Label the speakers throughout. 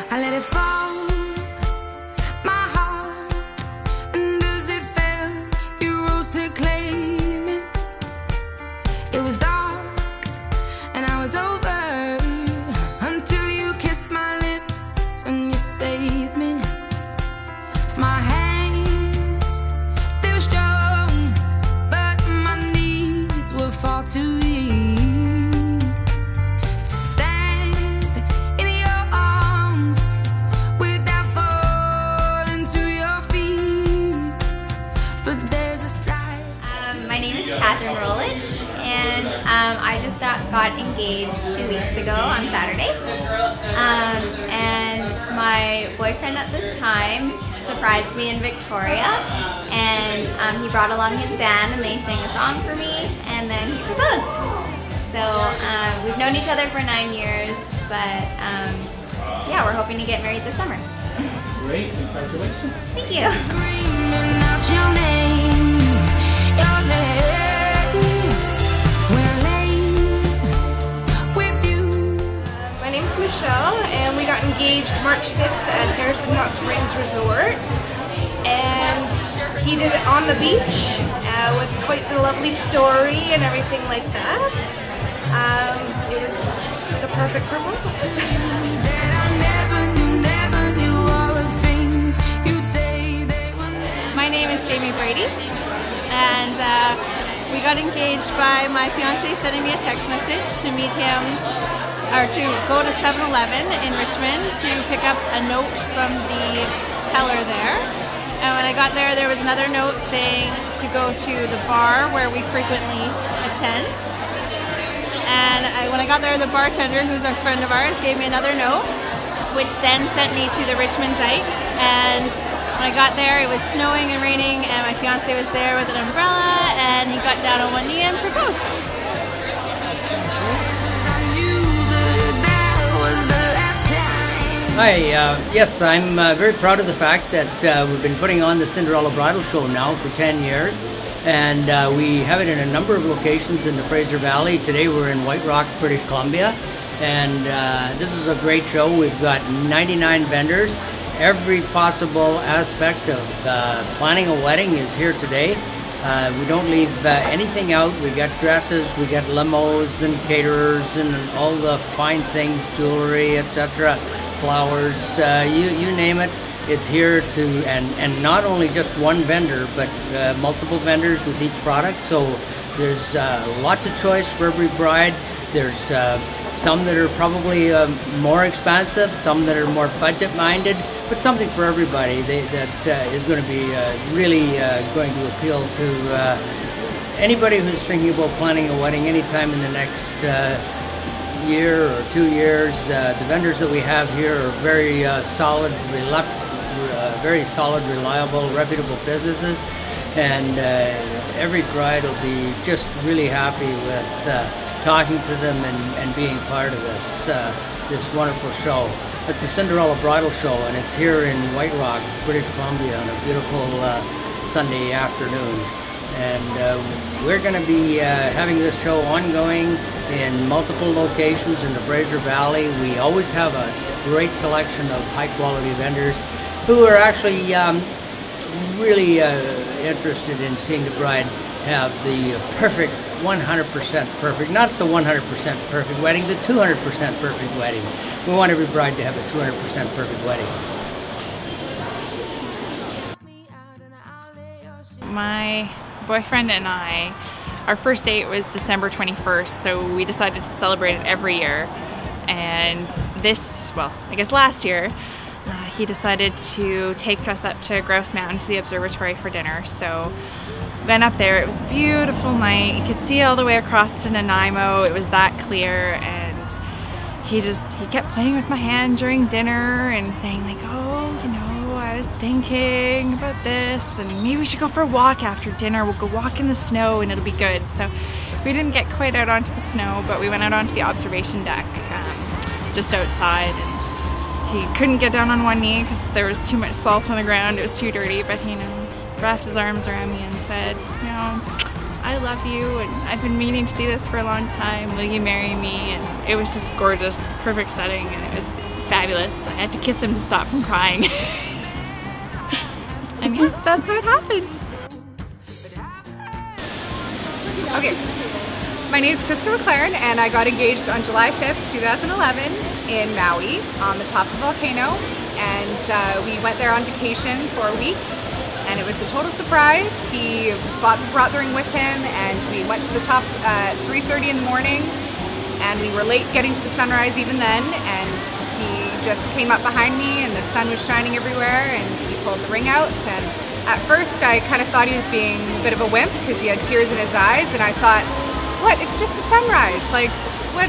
Speaker 1: I let it fall, my heart, and as it fell, you rose to claim it. It was dark, and I was over, until you kissed my lips and you saved me. My hands, they were strong, but my knees were far too weak.
Speaker 2: And I just got engaged 2 weeks ago on Saturday, and my boyfriend at the time surprised me in Victoria, and he brought along his band and they sang a song for me, and then he proposed. So we've known each other for 9 years, but yeah, we're hoping to get married this summer.
Speaker 3: Great, congratulations.
Speaker 2: Thank you.
Speaker 4: Michelle, and we got engaged March 5th at Harrison Hot Springs Resort, and he did it on the beach with quite the lovely story and everything like that. It was the perfect proposal.
Speaker 5: My name is Jamie Brady, and we got engaged by my fiance sending me a text message to meet him, or to go to 7-Eleven in Richmond to pick up a note from the teller there. And when I got there, there was another note saying to go to the bar where we frequently attend. And when I got there, the bartender, who's a friend of ours, gave me another note, which then sent me to the Richmond Dike. And when I got there, it was snowing and raining, and my fiance was there with an umbrella, and he got down on one knee and proposed.
Speaker 6: Hi, yes, I'm very proud of the fact that we've been putting on the Cinderella Bridal show now for 10 years, and we have it in a number of locations in the Fraser Valley. Today we're in White Rock, British Columbia, and this is a great show. We've got 99 vendors. Every possible aspect of planning a wedding is here today. We don't leave anything out. We got dresses, we got limos and caterers and all the fine things, jewelry, etc., flowers, you name it, it's here to, and not only just one vendor, but multiple vendors with each product. So there's lots of choice for every bride. There's some that are probably more expensive, some that are more budget-minded, but something for everybody that is going to be really going to appeal to anybody who's thinking about planning a wedding anytime in the next year or 2 years. The vendors that we have here are very solid, reliable, reputable businesses, and every bride will be just really happy with talking to them and being part of this wonderful show. It's the Cinderella Bridal Show, and it's here in White Rock, British Columbia, on a beautiful Sunday afternoon. And we're going to be having this show ongoing in multiple locations in the Fraser Valley. We always have a great selection of high-quality vendors who are actually really interested in seeing the bride have the perfect, 100% perfect, not the 100% perfect wedding, the 200% perfect wedding. We want every bride to have a 200% perfect wedding.
Speaker 7: My boyfriend and I, our first date was December 21st, so we decided to celebrate it every year. And this, well, I guess last year, he decided to take us up to Grouse Mountain to the observatory for dinner. So went up there. It was a beautiful night. You could see all the way across to Nanaimo. It was that clear, and he kept playing with my hand during dinner and saying like, oh, you know, I was thinking about this, and maybe we should go for a walk after dinner. We'll go walk in the snow and it'll be good. So we didn't get quite out onto the snow, but we went out onto the observation deck just outside. And he couldn't get down on one knee because there was too much salt on the ground. It was too dirty, but he, you know, wrapped his arms around me and said, you know, I love you, and I've been meaning to do this for a long time. Will you marry me? And it was just gorgeous, perfect setting, and it was fabulous. I had to kiss him to stop from crying. And yeah, that's what happens.
Speaker 8: Okay, my name is Krista McLaren and I got engaged on July 5th, 2011 in Maui on the top of a volcano, and we went there on vacation for a week and it was a total surprise. He brought the ring with him and we went to the top at 3:30 in the morning and we were late getting to the sunrise even then, and he just came up behind me and the sun was shining everywhere and he pulled the ring out, and at first I kind of thought he was being a bit of a wimp because he had tears in his eyes, and I thought, what, it's just the sunrise, like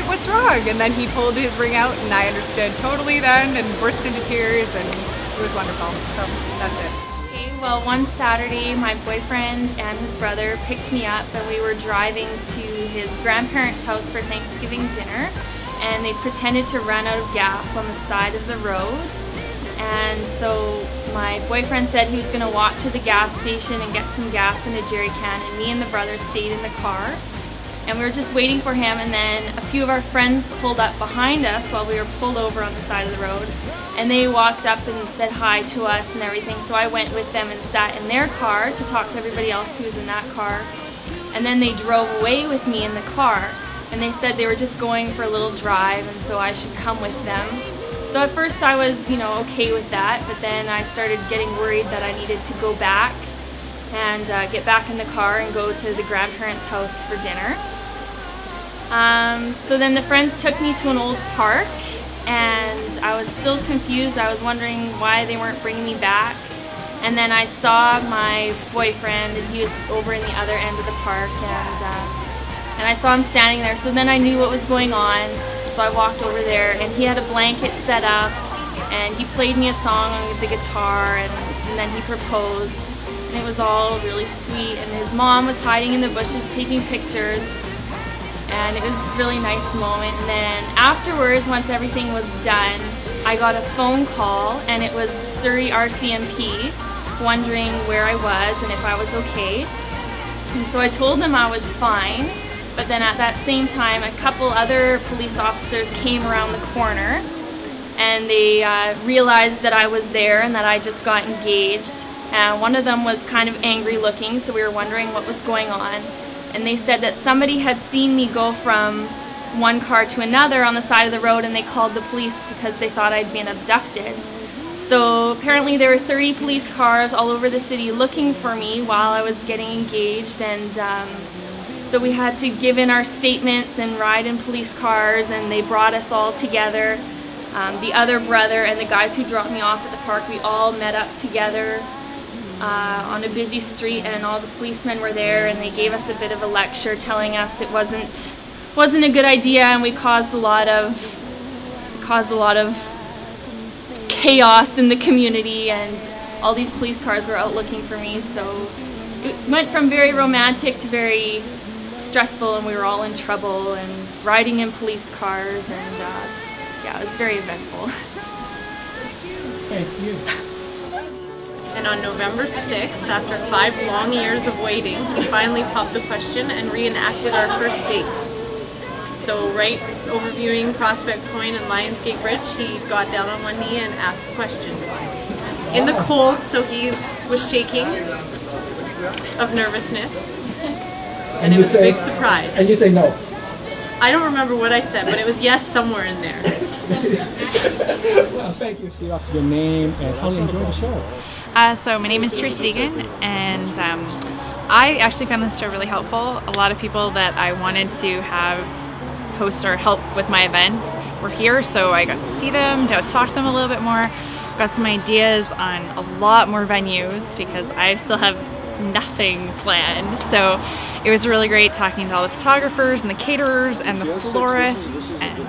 Speaker 8: what's wrong? And then he pulled his ring out and I understood totally then and burst into tears, and it was wonderful. So that's it.
Speaker 7: Okay, well, one Saturday my boyfriend and his brother picked me up and we were driving to his grandparents' house for Thanksgiving dinner, and they pretended to run out of gas on the side of the road. And so my boyfriend said he was going to walk to the gas station and get some gas in a jerry can, and me and the brother stayed in the car. And we were just waiting for him, and then a few of our friends pulled up behind us while we were pulled over on the side of the road. And they walked up and said hi to us and everything. So I went with them and sat in their car to talk to everybody else who was in that car. And then they drove away with me in the car. And they said they were just going for a little drive and so I should come with them. So at first I was, okay with that, but then I started getting worried that I needed to go back and get back in the car and go to the grandparents' house for dinner. So then the friends took me to an old park and I was still confused. I was wondering why they weren't bringing me back. And then I saw my boyfriend and he was over in the other end of the park, and I saw him standing there, so then I knew what was going on. So I walked over there and he had a blanket set up and he played me a song on the guitar, and then he proposed, and it was all really sweet, and his mom was hiding in the bushes taking pictures, and it was a really nice moment. And then afterwards, once everything was done, I got a phone call and it was the Surrey RCMP wondering where I was and if I was okay. And so I told them I was fine. But then at that same time, a couple other police officers came around the corner and they realized that I was there and that I just got engaged. And one of them was kind of angry looking, so we were wondering what was going on. And they said that somebody had seen me go from one car to another on the side of the road, and they called the police because they thought I'd been abducted. So apparently there were 30 police cars all over the city looking for me while I was getting engaged, and so we had to give in our statements and ride in police cars, and they brought us all together. The other brother and the guys who dropped me off at the park, we all met up together on a busy street, and all the policemen were there, and they gave us a bit of a lecture telling us it wasn't a good idea, and we caused a lot of chaos in the community, and all these police cars were out looking for me. So it went from very romantic to very stressful, and we were all in trouble and riding in police cars, and yeah, it was very eventful.
Speaker 3: Thank you.
Speaker 9: And on November 6th, after 5 long years of waiting, he finally popped the question and reenacted our first date. So right overviewing Prospect Point and Lionsgate Bridge, he got down on one knee and asked the question. In the cold, so he was shaking of nervousness. And it was a big surprise.
Speaker 3: And you say no.
Speaker 9: I don't remember what I said, but it was yes somewhere in there.
Speaker 3: Well, thank you. So that's your name and how you enjoy the show.
Speaker 5: So my name is Tracy Deegan, and I actually found this show really helpful. A lot of people that I wanted to have host or help with my event were here, so I got to see them, got to talk to them a little bit more, got some ideas on a lot more venues because I still have nothing planned. So it was really great talking to all the photographers and the caterers and the florists, and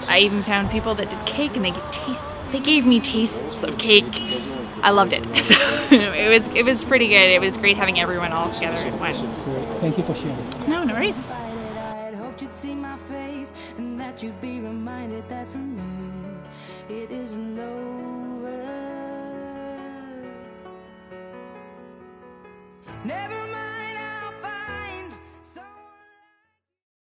Speaker 5: I even found people that did cake, and they gave me tastes of cake. I loved it. So it was pretty good. It was great having everyone all together at once.
Speaker 3: Thank you for sharing.
Speaker 5: No worries.
Speaker 1: I'd hoped you'd see my face and that you'd be reminded that for me it isn't over. Never